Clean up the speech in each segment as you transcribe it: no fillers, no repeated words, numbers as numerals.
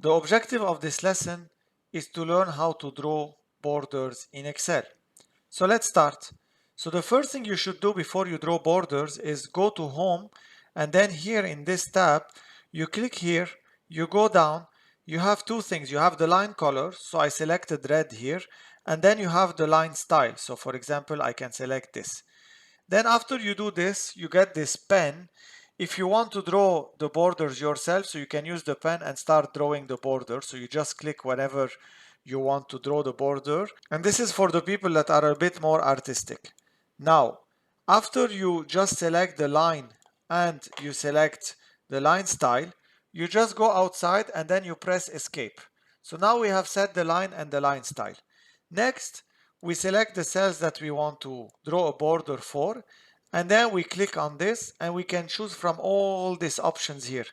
The objective of this lesson is to learn how to draw borders in Excel. So let's start. So the first thing you should do before you draw borders is go to Home, and then here in this tab, you click here, you go down, you have two things. You have the line color, so I selected red here, and then you have the line style. So for example, I can select this. Then after you do this, you get this pen. If you want to draw the borders yourself, so you can use the pen and start drawing the border. So you just click whenever you want to draw the border. And this is for the people that are a bit more artistic. Now, after you just select the line and you select the line style, you just go outside and then you press escape. So now we have set the line and the line style. Next, we select the cells that we want to draw a border for, and then we click on this and we can choose from all these options here.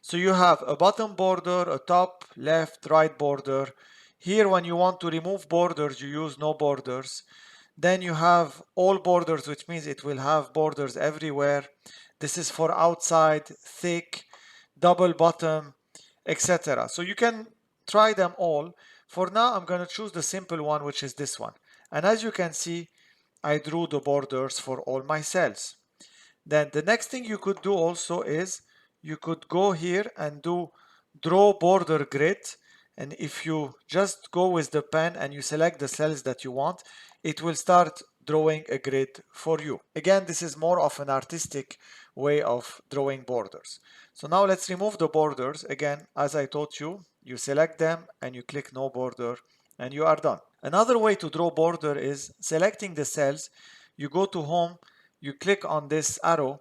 So you have a bottom border, a top, left, right border. Here when you want to remove borders, you use no borders. Then you have all borders, which means it will have borders everywhere. This is for outside, thick, double bottom, etc. So you can try them all. For now, I'm going to choose the simple one, which is this one. And as you can see, I drew the borders for all my cells. Then the next thing you could do also is you could go here and do draw border grid. And if you just go with the pen and you select the cells that you want, it will start drawing a grid for you. Again, this is more of an artistic way of drawing borders. So now let's remove the borders. Again, as I taught you, you select them and you click no border and you are done. Another way to draw border is selecting the cells. You go to Home, you click on this arrow,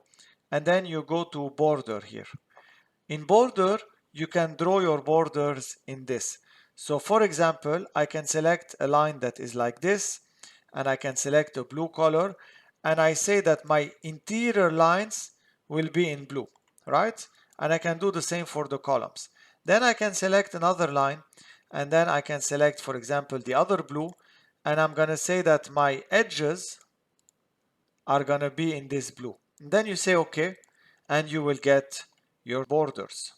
and then you go to border here. In border, you can draw your borders in this. So for example, I can select a line that is like this, and I can select a blue color, and I say that my interior lines will be in blue, right? And I can do the same for the columns. Then I can select another line, and then I can select, for example, the other blue, and I'm gonna say that my edges are gonna be in this blue. And then you say okay, and you will get your borders.